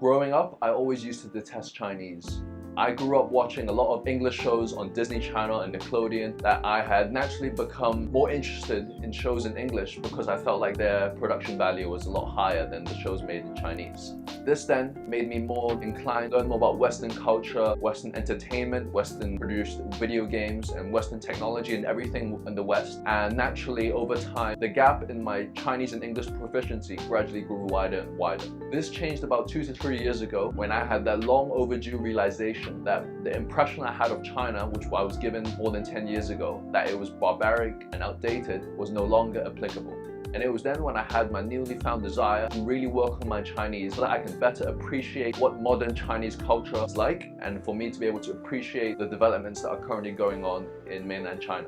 Growing up, I always used to detest Chinese. I grew up watching a lot of English shows on Disney Channel and Nickelodeon that I had naturally become more interested in shows in English because I felt like their production value was a lot higher than the shows made in Chinese. This then made me more inclined to learn more about Western culture, Western entertainment, Western produced video games and Western technology and everything in the West. And naturally over time, the gap in my Chinese and English proficiency gradually grew wider and wider. This changed about 2 to 3 years ago when I had that long overdue realization that the impression I had of China, which I was given more than 10 years ago, that it was barbaric and outdated, was no longer applicable. And it was then when I had my newly found desire to really work on my Chinese so that I can better appreciate what modern Chinese culture is like, and for me to be able to appreciate the developments that are currently going on in mainland China.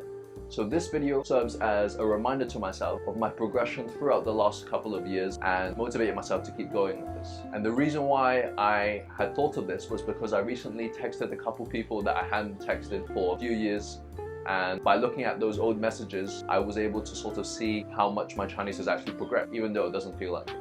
So this video serves as a reminder to myself of my progression throughout the last couple of years and motivated myself to keep going with this. And the reason why I had thought of this was because I recently texted a couple people that I hadn't texted for a few years, and by looking at those old messages, I was able to sort of see how much my Chinese has actually progressed, even though it doesn't feel like it.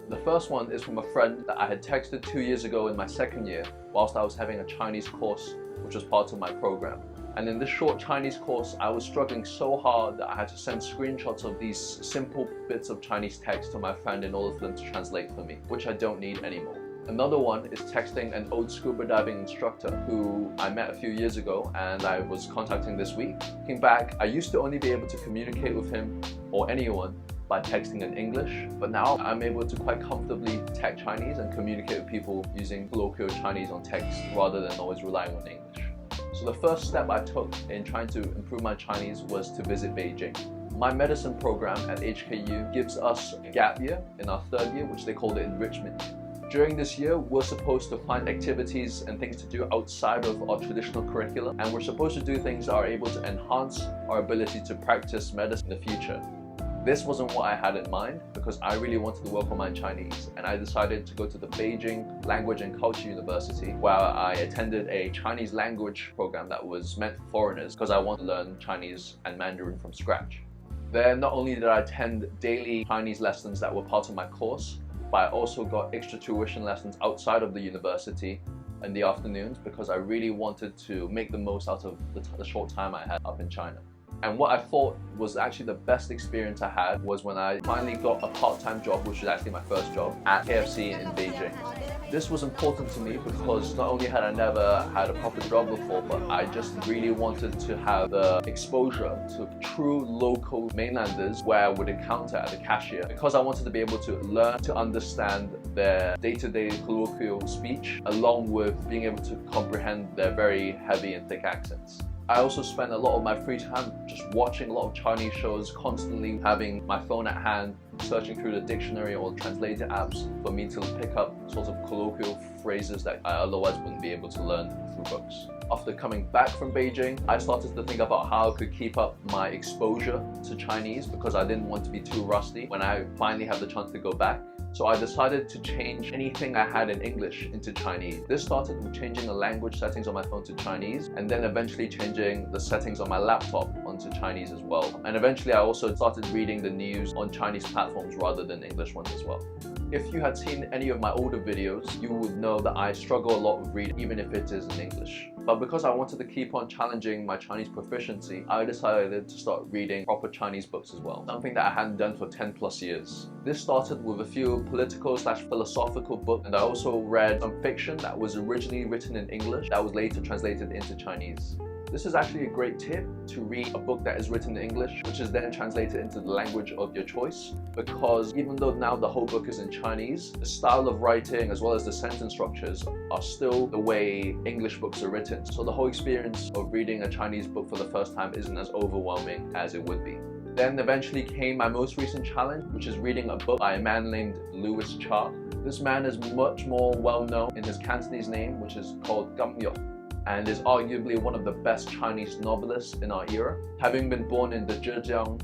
The first one is from a friend that I had texted 2 years ago in my second year whilst I was having a Chinese course which was part of my program. And in this short Chinese course, I was struggling so hard that I had to send screenshots of these simple bits of Chinese text to my friend in order for them to translate for me, which I don't need anymore. Another one is texting an old scuba diving instructor who I met a few years ago and I was contacting this week. Looking back, I used to only be able to communicate with him or anyone by texting in English, but now I'm able to quite comfortably text Chinese and communicate with people using colloquial Chinese on text rather than always relying on English. So the first step I took in trying to improve my Chinese was to visit Beijing. My medicine program at HKU gives us a gap year in our third year, which they call the enrichment year. During this year, we're supposed to find activities and things to do outside of our traditional curriculum, and we're supposed to do things that are able to enhance our ability to practice medicine in the future. This wasn't what I had in mind because I really wanted to work on my Chinese, and I decided to go to the Beijing Language and Culture University where I attended a Chinese language program that was meant for foreigners because I wanted to learn Chinese and Mandarin from scratch. There, not only did I attend daily Chinese lessons that were part of my course, but I also got extra tuition lessons outside of the university in the afternoons because I really wanted to make the most out of the short time I had up in China. And what I thought was actually the best experience I had was when I finally got a part-time job, which was actually my first job, at KFC in Beijing. This was important to me because not only had I never had a proper job before, but I just really wanted to have the exposure to true local mainlanders where I would encounter at the cashier, because I wanted to be able to learn to understand their day-to-day colloquial speech along with being able to comprehend their very heavy and thick accents. I also spent a lot of my free time just watching a lot of Chinese shows, constantly having my phone at hand, searching through the dictionary or translator apps for me to pick up sort of colloquial phrases that I otherwise wouldn't be able to learn through books. After coming back from Beijing, I started to think about how I could keep up my exposure to Chinese because I didn't want to be too rusty when I finally have the chance to go back. So I decided to change anything I had in English into Chinese. This started with changing the language settings on my phone to Chinese, and then eventually changing the settings on my laptop onto Chinese as well. And eventually I also started reading the news on Chinese platforms rather than English ones as well. If you had seen any of my older videos, you would know that I struggle a lot with reading, even if it is in English. But because I wanted to keep on challenging my Chinese proficiency, I decided to start reading proper Chinese books as well, something that I hadn't done for 10+ years. This started with a few political/philosophical books, and I also read some fiction that was originally written in English that was later translated into Chinese. This is actually a great tip to read a book that is written in English, which is then translated into the language of your choice, because even though now the whole book is in Chinese, the style of writing as well as the sentence structures are still the way English books are written. So the whole experience of reading a Chinese book for the first time isn't as overwhelming as it would be. Then eventually came my most recent challenge, which is reading a book by a man named Louis Cha. This man is much more well known in his Cantonese name, which is called Gam Yo, and is arguably one of the best Chinese novelists in our era. Having been born in the Zhejiang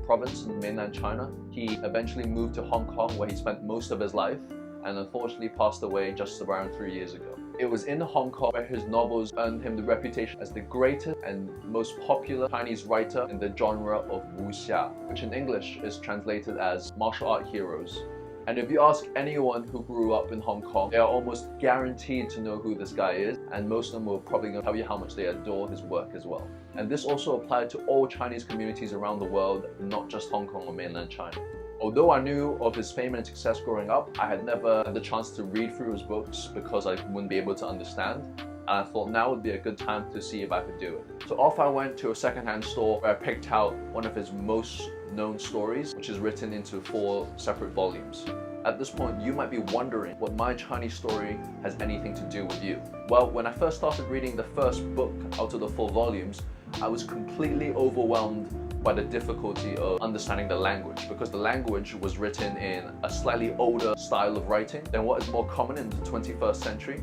province in mainland China, he eventually moved to Hong Kong where he spent most of his life and unfortunately passed away just around 3 years ago. It was in Hong Kong where his novels earned him the reputation as the greatest and most popular Chinese writer in the genre of wuxia, which in English is translated as martial art heroes. And if you ask anyone who grew up in Hong Kong, they are almost guaranteed to know who this guy is, and most of them will probably gonna tell you how much they adore his work as well. And this also applied to all Chinese communities around the world, not just Hong Kong or mainland China. Although I knew of his fame and success growing up, I had never had the chance to read through his books because I wouldn't be able to understand. And I thought now would be a good time to see if I could do it. So off I went to a secondhand store where I picked out one of his most known stories, which is written into 4 separate volumes. At this point, you might be wondering what my Chinese story has anything to do with you. Well, when I first started reading the first book out of the 4 volumes, I was completely overwhelmed by the difficulty of understanding the language, because the language was written in a slightly older style of writing than what is more common in the 21st century,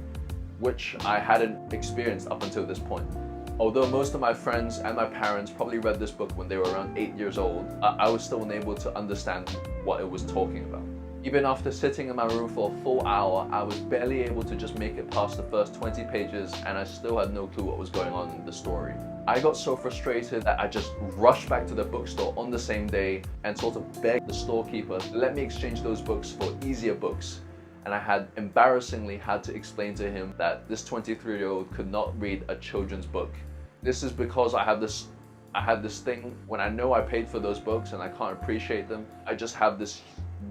which I hadn't experienced up until this point. Although most of my friends and my parents probably read this book when they were around 8 years old, I was still unable to understand what it was talking about. Even after sitting in my room for a full hour, I was barely able to just make it past the first 20 pages, and I still had no clue what was going on in the story. I got so frustrated that I just rushed back to the bookstore on the same day and sort of begged the storekeeper to let me exchange those books for easier books. And I had embarrassingly had to explain to him that this 23-year-old could not read a children's book. This is because I had this thing when I know I paid for those books and I can't appreciate them. I just have this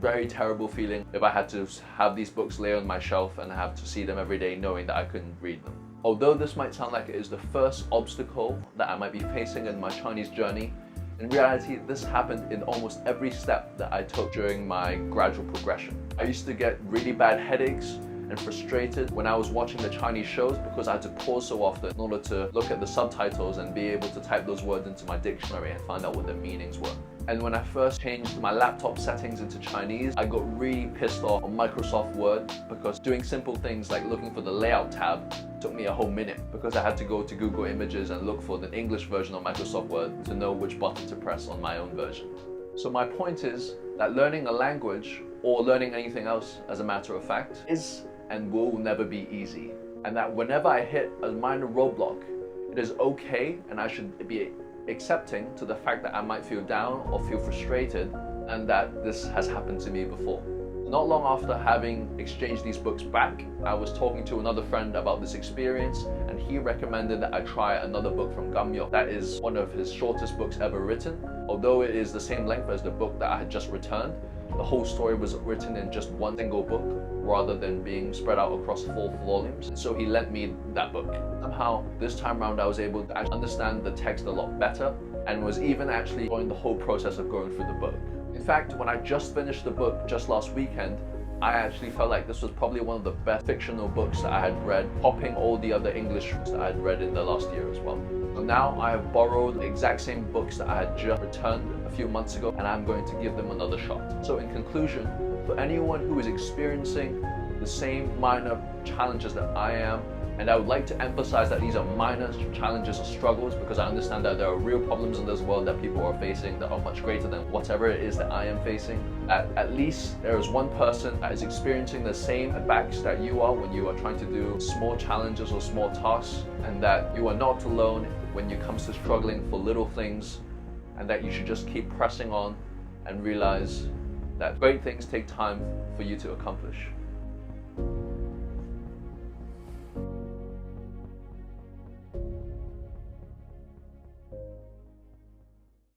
very terrible feeling if I had to have these books lay on my shelf and have to see them every day knowing that I couldn't read them. Although this might sound like it is the first obstacle that I might be facing in my Chinese journey, in reality this happened in almost every step that I took during my gradual progression. I used to get really bad headaches and frustrated when I was watching the Chinese shows because I had to pause so often in order to look at the subtitles and be able to type those words into my dictionary and find out what their meanings were. And when I first changed my laptop settings into Chinese, I got really pissed off on Microsoft Word because doing simple things like looking for the layout tab took me a whole minute because I had to go to Google Images and look for the English version of Microsoft Word to know which button to press on my own version. So my point is that learning a language, or learning anything else as a matter of fact, is and will never be easy. And that whenever I hit a minor roadblock, it is okay and I should be accepting to the fact that I might feel down or feel frustrated and that this has happened to me before. Not long after having exchanged these books back, I was talking to another friend about this experience, and he recommended that I try another book from Gamyo. That is one of his shortest books ever written. Although it is the same length as the book that I had just returned, the whole story was written in just one single book rather than being spread out across 4 volumes. So he lent me that book. Somehow this time around I was able to actually understand the text a lot better and was even actually enjoying the whole process of going through the book. In fact, when I just finished the book just last weekend, I actually felt like this was probably one of the best fictional books that I had read, topping all the other English books that I had read in the last year as well. So now I have borrowed the exact same books that I had just returned a few months ago, and I'm going to give them another shot. So in conclusion, for anyone who is experiencing the same minor challenges that I am, and I would like to emphasize that these are minor challenges or struggles because I understand that there are real problems in this world that people are facing that are much greater than whatever it is that I am facing. At least there is one person that is experiencing the same setbacks that you are when you are trying to do small challenges or small tasks, and that you are not alone when it comes to struggling for little things, and that you should just keep pressing on and realize that great things take time for you to accomplish.